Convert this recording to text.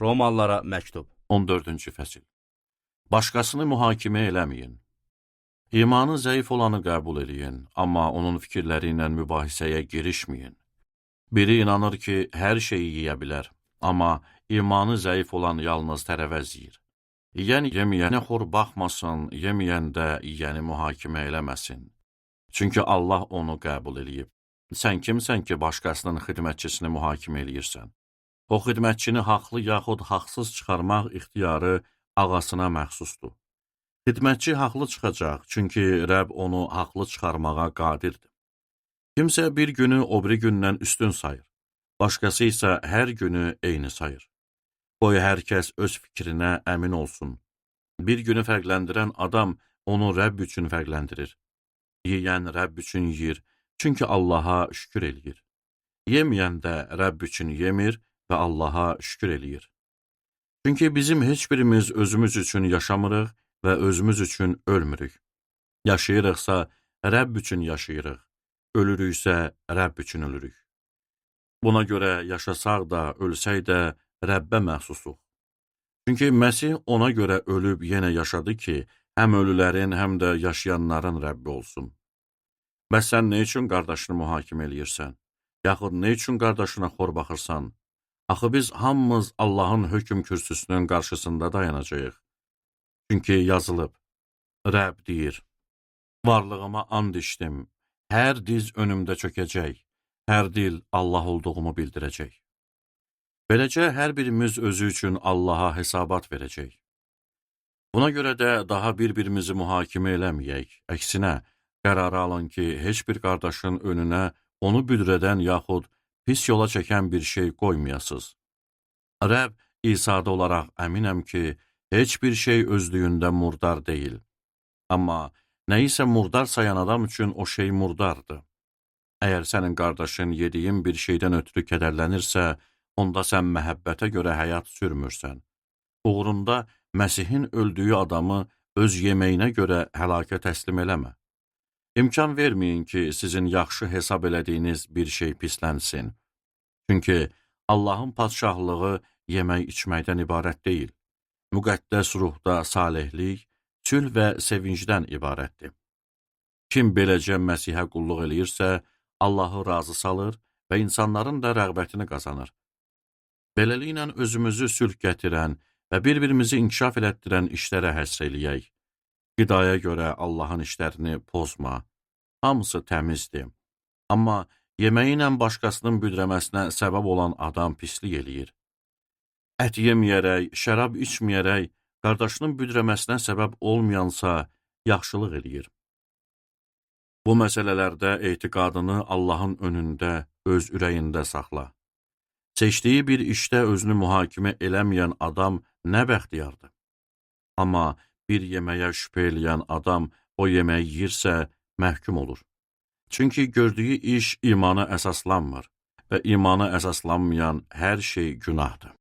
Romalılara məktub. 14-cü fəsil. Başqasını mühakimə eləməyin. İmanı zəif olanı qəbul eləyin, amma onun fikirləri ilə mübahisəyə girişməyin. Biri inanır ki, hər şeyi yeyə bilər, amma imanı zəif olan yalnız tərəvəz yeyir. Yiyən yeməyənə xor baxmasın, yeməyən də yiyəni mühakimə eləməsin. Çünki Allah onu qəbul eləyib. Sən kimsən ki, başqasının xidmətçisini mühakimə eləyirsən? O xidmətçini haqlı yaxud haqsız çıxarmaq ixtiyarı ağasına məxsusdur. Xidmətçi haqlı çıxacaq, çünki Rəbb onu haqlı çıxarmağa qadirdir. Kimsə bir günü o biri gündən üstün sayır, başqası isə hər günü eyni sayır. Qoy hər kəs öz fikrinə əmin olsun. Bir günü fərqləndirən adam onu Rəbb üçün fərqləndirir. Yeyən Rəbb üçün yeyir, çünki Allaha şükür eləyir. Yeməyən də Rəbb üçün yemir və Allaha şükür eləyir. Çünki bizim heç birimiz özümüz üçün yaşamırıq və özümüz üçün ölmürük. Yaşayırıqsa Rəbb üçün yaşayırıq, ölürüksə Rəbb üçün ölürük. Buna görə yaşasaq da, ölsək də Rəbbə məxsusuq. Çünki Məsih ona görə ölüb yenə yaşadı ki, həm ölülərin, həm də yaşayanların Rəbbi olsun. Bəs sən nə üçün qardaşını mühakimə eləyirsən? Yaxud nə üçün qardaşına xor baxırsan? Axı biz hamımız Allahın hökm kürsüsünün qarşısında dayanacağıq. Çünki yazılıb, Rəbb deyir, varlığıma and içdim, hər diz önümdə çökəcək, hər dil Allah olduğumu bildirəcək. Beləcə, hər birimiz özü üçün Allaha hesabat verəcək. Buna görə də daha bir-birimizi mühakimə eləməyək. Əksinə, qərarı alın ki, heç bir qardaşın önünə onu büdrədən yaxud pis yola çəkən bir şey qoymayasınız. Rəbb İsa'da olaraq əminəm ki, heç bir şey özlüyündə murdar deyil. Amma nəyisə murdar sayan adam üçün o şey murdardır. Əgər sənin qardaşın yediyin bir şeydən ötürü kədərlənirsə, onda sən məhəbbətə görə həyat sürmürsən. Uğrunda Məsihin öldüyü adamı öz yeməyinə görə həlakə təslim eləmə. İmkan verməyin ki, sizin yaxşı hesab elədiyiniz bir şey pislənsin. Çünki Allahın padşahlığı yemək-içməkdən ibarət deyil. Müqəddəs ruhda salihlik, sülh və sevincdən ibarətdir. Kim beləcə Məsihə qulluq eləyirsə, Allahı razı salır və insanların da rəğbətini qazanır. Beləliklə özümüzü sülh gətirən və bir-birimizi inkişaf elətdirən işlərə həsr eləyək. Qidaya görə Allahın işlərini pozma. Hamısı təmizdir. Amma yeməyi ilə başqasının büdrəməsinə səbəb olan adam pislik eləyir. Ət yeməyərək, şərab içməyərək, qardaşının büdrəməsinə səbəb olmayansa, yaxşılıq eləyir. Bu məsələlərdə etiqadını Allahın önündə, öz ürəyində saxla. Seçdiyi bir işdə özünü mühakimə eləməyən adam nə bəxtiyardır. Amma bir yeməyə şübhə eləyən adam o yeməyi yiyirsə, məhkum olur. Çünki gördüyü iş imana əsaslanmır və imana əsaslanmayan hər şey günahdır.